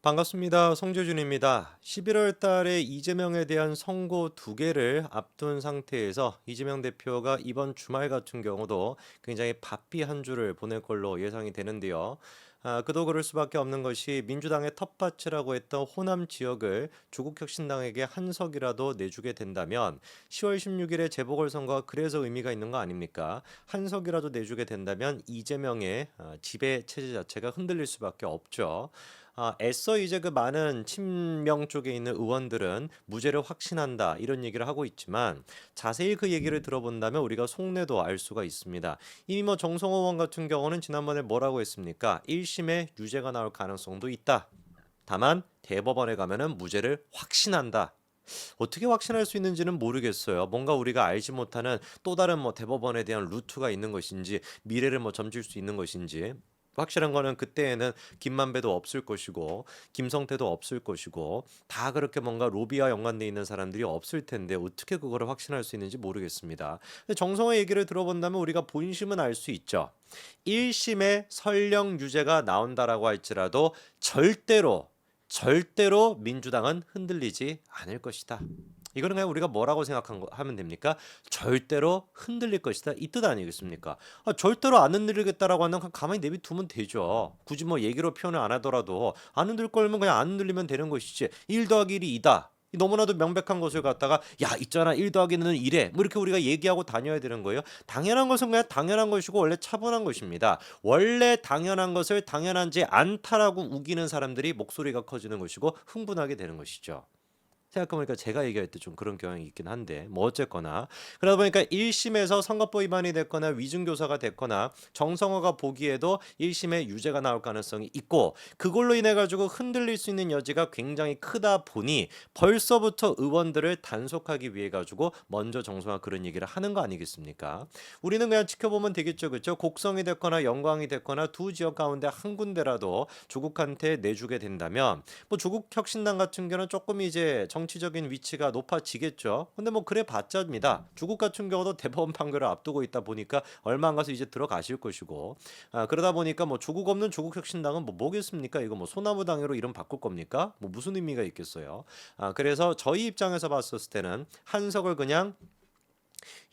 반갑습니다. 송재준입니다. 11월 달에 이재명에 대한 선고 두 개를 앞둔 상태에서 이재명 대표가 이번 주말 같은 경우도 굉장히 바삐 한 주를 보낼 걸로 예상이 되는데요. 그도 그럴 수밖에 없는 것이 민주당의 텃밭이라고 했던 호남 지역을 조국혁신당에게 한 석이라도 내주게 된다면 10월 16일에 재보궐선거가 그래서 의미가 있는 거 아닙니까? 한 석이라도 내주게 된다면 이재명의 지배 체제 자체가 흔들릴 수밖에 없죠. 애써 이제 그 많은 친명 쪽에 있는 의원들은 무죄를 확신한다 이런 얘기를 하고 있지만 자세히 그 얘기를 들어본다면 우리가 속내도 알 수가 있습니다. 이미 뭐 정성호 의원 같은 경우는 지난번에 뭐라고 했습니까? 1심에 유죄가 나올 가능성도 있다. 다만 대법원에 가면은 무죄를 확신한다. 어떻게 확신할 수 있는지는 모르겠어요. 뭔가 우리가 알지 못하는 또 다른 뭐 대법원에 대한 루트가 있는 것인지 미래를 뭐 점칠 수 있는 것인지 확실한 거는 그때에는 김만배도 없을 것이고 김성태도 없을 것이고 다 그렇게 뭔가 로비와 연관돼 있는 사람들이 없을 텐데 어떻게 그거를 확신할 수 있는지 모르겠습니다. 근데 정성의 얘기를 들어본다면 우리가 본심은 알 수 있죠. 1심에 설령 유죄가 나온다라고 할지라도 절대로 민주당은 흔들리지 않을 것이다. 이거는 그냥 우리가 뭐라고 하면 됩니까? 절대로 흔들릴 것이다. 이 뜻 아니겠습니까? 절대로 안 흔들리겠다라고 하면 그냥 가만히 내비두면 되죠. 굳이 뭐 얘기로 표현을 안 하더라도 안 흔들 거면 그냥 안 흔들리면 되는 것이지. 1 더하기 1이 2다. 너무나도 명백한 것을 갖다가 야 있잖아 1 더하기는 1에 뭐 이렇게 우리가 얘기하고 다녀야 되는 거예요. 당연한 것은 그냥 당연한 것이고 원래 차분한 것입니다. 원래 당연한 것을 당연하지 않다라고 우기는 사람들이 목소리가 커지는 것이고 흥분하게 되는 것이죠. 생각해보니까 제가 얘기할 때 좀 그런 경향이 있긴 한데 뭐 어쨌거나 그러다 보니까 1심에서 선거법 위반이 됐거나 위증교사가 됐거나 정성호가 보기에도 1심에 유죄가 나올 가능성이 있고 그걸로 인해 가지고 흔들릴 수 있는 여지가 굉장히 크다 보니 벌써부터 의원들을 단속하기 위해 가지고 먼저 정성호가 그런 얘기를 하는 거 아니겠습니까? 우리는 그냥 지켜보면 되겠죠. 그렇죠? 곡성이 됐거나 영광이 됐거나 두 지역 가운데 한 군데라도 조국한테 내주게 된다면 뭐 조국 혁신당 같은 경우는 조금 이제 정치적인 위치가 높아지겠죠. 근데 뭐 그래 봤자입니다. 조국 같은 경우도 대법원 판결을 앞두고 있다 보니까 얼마 안 가서 이제 들어가실 것이고 그러다 보니까 뭐 조국 없는 조국 혁신당은 뭐 뭐겠습니까? 이거 뭐 소나무 당으로 이름 바꿀 겁니까? 뭐 무슨 의미가 있겠어요? 그래서 저희 입장에서 봤었을 때는 한석을 그냥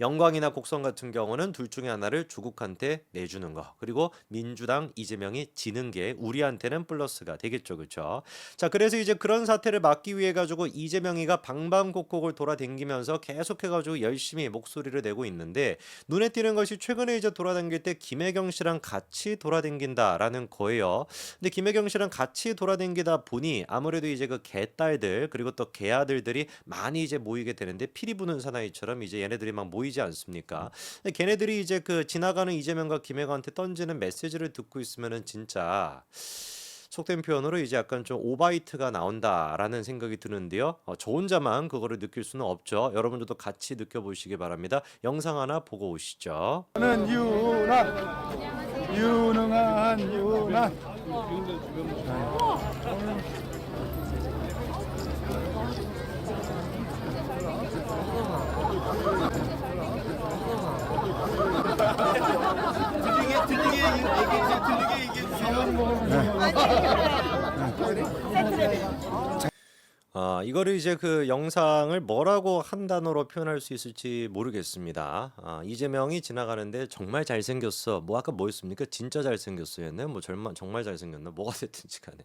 영광이나 곡성 같은 경우는 둘 중에 하나를 조국한테 내주는 거. 그리고 민주당 이재명이 지는 게 우리한테는 플러스가 되겠죠. 그렇죠? 자, 그래서 이제 그런 사태를 막기 위해 가지고 이재명이가 방방곡곡을 돌아다니면서 계속해 가지고 열심히 목소리를 내고 있는데 눈에 띄는 것이 최근에 이제 돌아다닐 때 김혜경 씨랑 같이 돌아다닌다라는 거예요. 근데 김혜경 씨랑 같이 돌아다니다 보니 아무래도 이제 그 개딸들 그리고 또 개아들들이 많이 이제 모이게 되는데 피리 부는 사나이처럼 이제 얘네들이 막 모이지 않습니까? 근데 걔네들이 이제 그 지나가는 이재명과 김혜경한테 던지는 메시지를 듣고 있으면은 진짜 속된 표현으로 이제 약간 좀 오바이트가 나온다라는 생각이 드는데요. 저 혼자만 그거를 느낄 수는 없죠. 여러분들도 같이 느껴보시기 바랍니다. 영상 하나 보고 오시죠. 는 유나 유능한 유나 들리게 얘기해주세요. 이거를 이제 그 영상을 뭐라고 한 단어로 표현할 수 있을지 모르겠습니다. 이재명이 지나가는데 정말 잘생겼어. 뭐 아까 뭐였습니까? 진짜 잘생겼어였네. 뭐 정말 잘생겼나? 뭐가 됐든지 간에.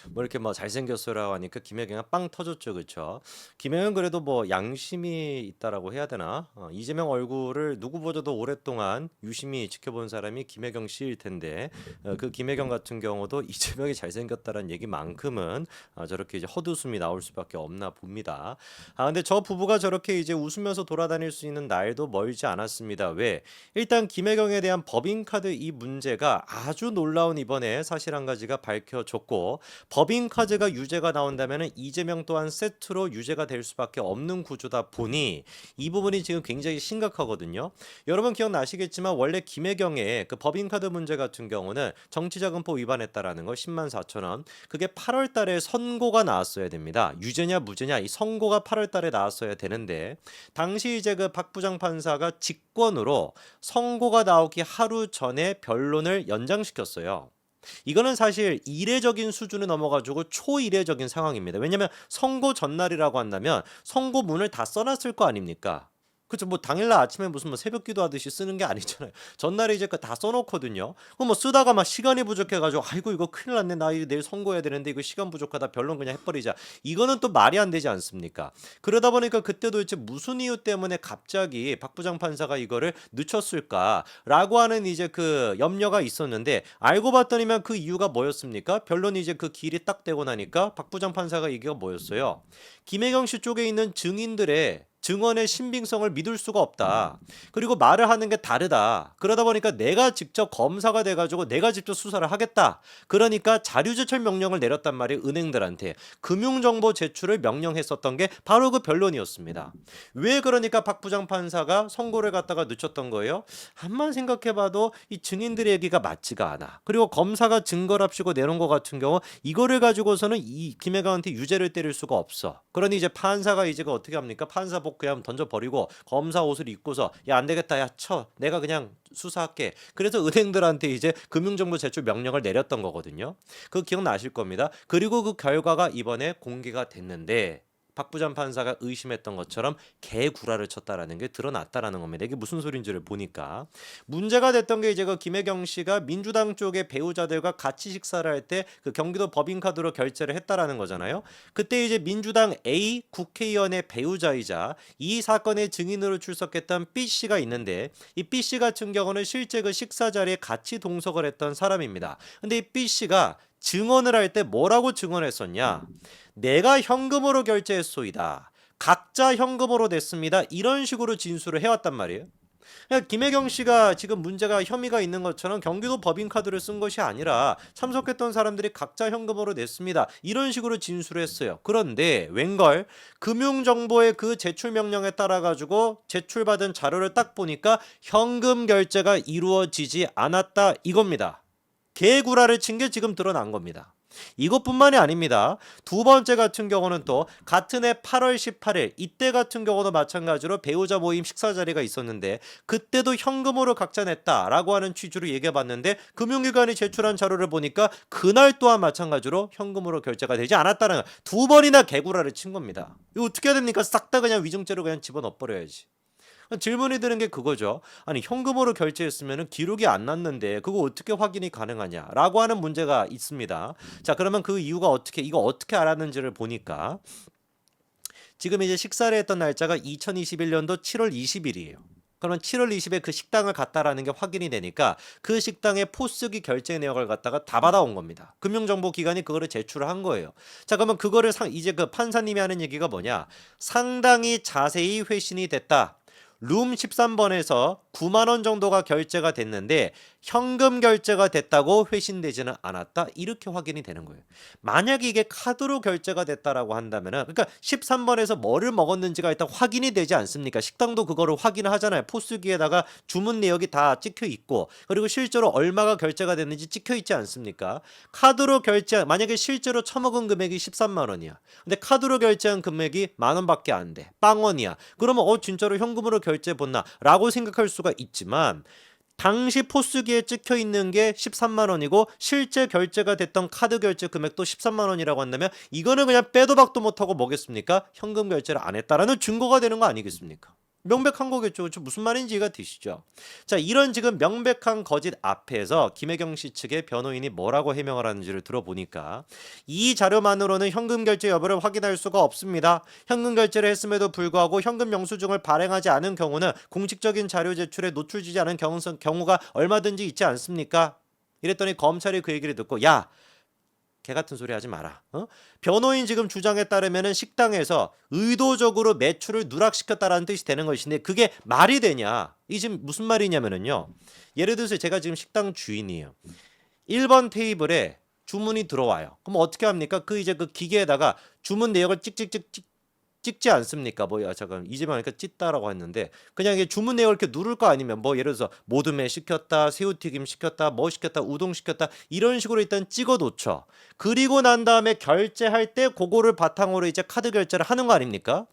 뭐 이렇게 뭐 잘생겼어라고 하니까 김혜경이 빵 터졌죠. 그렇죠? 김혜경 그래도 뭐 양심이 있다라고 해야 되나? 이재명 얼굴을 누구보다도 오랫동안 유심히 지켜본 사람이 김혜경 씨일 텐데 그 김혜경 같은 경우도 이재명이 잘생겼다라는 얘기만큼은 저렇게 이제 헛웃음이 나올 수밖에 없나 봅니다. 근데 저 부부가 저렇게 이제 웃으면서 돌아다닐 수 있는 날도 멀지 않았습니다. 왜? 일단 김혜경에 대한 법인카드 이 문제가 아주 놀라운 이번에 사실 한 가지가 밝혀졌고 법인카드가 유죄가 나온다면 이재명 또한 세트로 유죄가 될 수밖에 없는 구조다 보니 이 부분이 지금 굉장히 심각하거든요. 여러분 기억나시겠지만 원래 김혜경의 그 법인카드 문제 같은 경우는 정치자금법 위반했다라는 거 10만 4천 원 그게 8월 달에 선고가 나왔어야 됩니다. 유죄냐 무죄냐 이 선고가 8월 달에 나왔어야 되는데 당시 이제 그 박 부장 판사가 직권으로 선고가 나오기 하루 전에 변론을 연장시켰어요. 이거는 사실 이례적인 수준을 넘어가지고 초이례적인 상황입니다. 왜냐하면 선고 전날이라고 한다면 선고문을 다 써놨을 거 아닙니까? 그렇죠. 뭐 당일날 아침에 무슨 뭐 새벽 기도하듯이 쓰는 게 아니잖아요. 전날에 이제 다 써놓거든요. 그럼 뭐 쓰다가 막 시간이 부족해가지고 아이고 이거 큰일 났네. 나 이거 내일 선고해야 되는데 이거 시간 부족하다. 변론 그냥 해버리자. 이거는 또 말이 안 되지 않습니까? 그러다 보니까 그때 도대체 무슨 이유 때문에 갑자기 박 부장 판사가 이거를 늦췄을까라고 하는 이제 그 염려가 있었는데 알고 봤더니만 그 이유가 뭐였습니까? 변론이 이제 그 길이 딱 되고 나니까 박 부장 판사가 얘기가 뭐였어요? 김혜경 씨 쪽에 있는 증인들의 증언의 신빙성을 믿을 수가 없다. 그리고 말을 하는 게 다르다. 그러다 보니까 내가 직접 검사가 돼가지고 내가 직접 수사를 하겠다. 그러니까 자료 제출 명령을 내렸단 말이에요. 은행들한테. 금융정보 제출을 명령했었던 게 바로 그 변론이었습니다. 왜 그러니까 박 부장 판사가 선고를 갖다가 늦췄던 거예요? 한만 생각해봐도 이 증인들의 얘기가 맞지가 않아. 그리고 검사가 증거랍시고 내놓은 것 같은 경우 이거를 가지고서는 이 김혜경한테 유죄를 때릴 수가 없어. 그러니 이제 판사가 이제 그 어떻게 합니까? 판사복 그냥 던져버리고 검사 옷을 입고서 야 안 되겠다 야 쳐 내가 그냥 수사할게. 그래서 은행들한테 이제 금융정보 제출 명령을 내렸던 거거든요. 그거 기억나실 겁니다. 그리고 그 결과가 이번에 공개가 됐는데 박 부장 판사가 의심했던 것처럼 개구라를 쳤다라는 게 드러났다라는 겁니다. 이게 무슨 소린지를 보니까 문제가 됐던 게 이제 그 김혜경 씨가 민주당 쪽의 배우자들과 같이 식사를 할 때 그 경기도 법인카드로 결제를 했다라는 거잖아요. 그때 이제 민주당 A 국회의원의 배우자이자 이 사건의 증인으로 출석했던 B 씨가 있는데 이 B 씨 같은 경우는 실제 그 식사 자리에 같이 동석을 했던 사람입니다. 근데 이 B 씨가 증언을 할 때 뭐라고 증언했었냐? 내가 현금으로 결제했소이다. 각자 현금으로 냈습니다. 이런 식으로 진술을 해왔단 말이에요. 그러니까 김혜경 씨가 지금 문제가 혐의가 있는 것처럼 경기도 법인카드를 쓴 것이 아니라 참석했던 사람들이 각자 현금으로 냈습니다. 이런 식으로 진술을 했어요. 그런데 웬걸 금융정보의 그 제출 명령에 따라 가지고 제출받은 자료를 딱 보니까 현금 결제가 이루어지지 않았다 이겁니다. 개구라를 친 게 지금 드러난 겁니다. 이것뿐만이 아닙니다. 두 번째 같은 경우는 또 같은 해 8월 18일 이때 같은 경우도 마찬가지로 배우자 모임 식사 자리가 있었는데 그때도 현금으로 각자 냈다라고 하는 취지로 얘기해봤는데 금융기관이 제출한 자료를 보니까 그날 또한 마찬가지로 현금으로 결제가 되지 않았다는 두 번이나 개구라를 친 겁니다. 이거 어떻게 해야 됩니까? 싹 다 그냥 위증죄로 그냥 집어넣어버려야지. 질문이 드는 게 그거죠. 아니 현금으로 결제했으면 기록이 안 났는데 그거 어떻게 확인이 가능하냐라고 하는 문제가 있습니다. 자 그러면 그 이유가 이거 어떻게 알았는지를 보니까 지금 이제 식사를 했던 날짜가 2021년도 7월 20일이에요. 그러면 7월 20일 그 식당을 갔다라는 게 확인이 되니까 그 식당의 포스기 결제 내역을 갖다가 다 받아온 겁니다. 금융정보기관이 그거를 제출을 한 거예요. 자 그러면 그거를 이제 그 판사님이 하는 얘기가 뭐냐? 상당히 자세히 회신이 됐다. 룸 13번에서 9만 원 정도가 결제가 됐는데 현금 결제가 됐다고 회신되지는 않았다. 이렇게 확인이 되는 거예요. 만약에 이게 카드로 결제가 됐다라고 한다면은 그러니까 13번에서 뭐를 먹었는지가 일단 확인이 되지 않습니까? 식당도 그거를 확인을 하잖아요. 포스기에다가 주문 내역이 다 찍혀 있고 그리고 실제로 얼마가 결제가 됐는지 찍혀 있지 않습니까? 카드로 만약에 실제로 처먹은 금액이 13만 원이야. 근데 카드로 결제한 금액이 만 원밖에 안 돼. 빵원이야. 그러면 진짜로 현금으로 결제 본나 라고 생각할 수가 있지만 당시 포스기에 찍혀 있는 게 13만 원이고 실제 결제가 됐던 카드 결제 금액도 13만 원이라고 한다면 이거는 그냥 빼도 박도 못하고 뭐겠습니까? 현금 결제를 안 했다라는 증거가 되는 거 아니겠습니까? 명백한 거겠죠. 무슨 말인지 이해가 되시죠? 자, 이런 지금 명백한 거짓 앞에서 김혜경 씨 측의 변호인이 뭐라고 해명을 하는지를 들어보니까 이 자료만으로는 현금 결제 여부를 확인할 수가 없습니다. 현금 결제를 했음에도 불구하고 현금 영수증을 발행하지 않은 경우는 공식적인 자료 제출에 노출되지 않은 경우가 얼마든지 있지 않습니까? 이랬더니 검찰이 그 얘기를 듣고 야! 개 같은 소리 하지 마라. 변호인 지금 주장에 따르면은 식당에서 의도적으로 매출을 누락시켰다라는 뜻이 되는 것인데 그게 말이 되냐? 이 지금 무슨 말이냐면은요. 예를 들어서 제가 지금 식당 주인이에요. 1번 테이블에 주문이 들어와요. 그럼 어떻게 합니까? 그 이제 그 기계에다가 주문 내역을 찍지 않습니까? 잠깐 이제만 하니까 찢다라고 했는데 그냥 이게 주문 내역을 이렇게 누를 거 아니면 예를 들어서 모둠에 시켰다, 새우튀김 시켰다, 뭐 시켰다, 우동 시켰다 이런 식으로 일단 찍어 놓죠. 그리고 난 다음에 결제할 때 그거를 바탕으로 이제 카드 결제를 하는 거 아닙니까?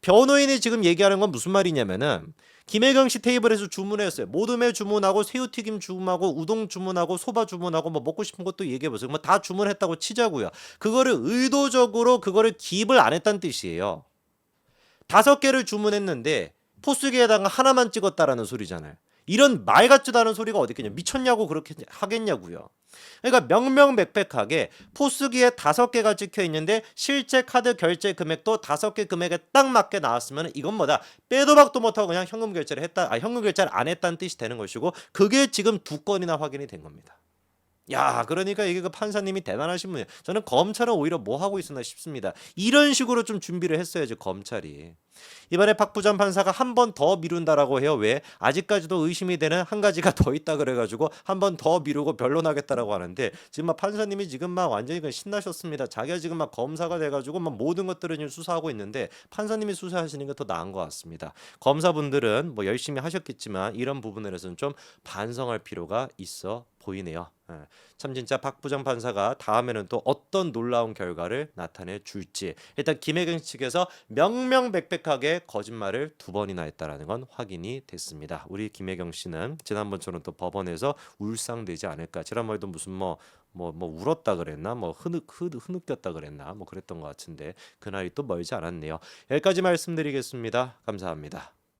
변호인이 지금 얘기하는 건 무슨 말이냐면은 김혜경 씨 테이블에서 주문했어요. 모둠회 주문하고 새우튀김 주문하고 우동 주문하고 소바 주문하고 뭐 먹고 싶은 것도 얘기해 보세요. 뭐 다 주문했다고 치자고요. 그거를 의도적으로 그거를 기입을 안 했다는 뜻이에요. 5개를 주문했는데 포스기에다가 하나만 찍었다라는 소리잖아요. 이런 말 같지도 않은 소리가 어디 있겠냐. 미쳤냐고 그렇게 하겠냐고요. 그러니까 명명백백하게 포스기에 5개가 찍혀 있는데 실제 카드 결제 금액도 5개 금액에 딱 맞게 나왔으면 이건 뭐다. 빼도 박도 못하고 그냥 현금 결제를 했다. 현금 결제를 안 했다는 뜻이 되는 것이고 그게 지금 2건이나 확인이 된 겁니다. 야, 그러니까 이게 그 판사님이 대단하신 분이에요. 저는 검찰은 오히려 뭐 하고 있었나 싶습니다. 이런 식으로 좀 준비를 했어야지 검찰이. 이번에 박 부장 판사가 한 번 더 미룬다라고 해요. 왜? 아직까지도 의심이 되는 한 가지가 더 있다 그래가지고 한 번 더 미루고 변론하겠다라고 하는데 지금 막 판사님이 지금 막 완전히 그냥 신나셨습니다. 자기가 지금 막 검사가 돼가지고 막 모든 것들을 지금 수사하고 있는데 판사님이 수사하시는 게 더 나은 것 같습니다. 검사분들은 뭐 열심히 하셨겠지만 이런 부분에서는 좀 반성할 필요가 있어 보이네요. 참 진짜 박 부장 판사가 다음에는 또 어떤 놀라운 결과를 나타내 줄지 일단 김혜경 측에서 명명백백하게 거짓말을 2번이나 했다라는 건 확인이 됐습니다. 우리 김혜경 씨는 지난번처럼 또 법원에서 울상되지 않을까. 지난번에도 무슨 뭐 울었다 그랬나 뭐 흐느꼈다 그랬나 뭐 그랬던 것 같은데 그날이 또 멀지 않았네요. 여기까지 말씀드리겠습니다. 감사합니다.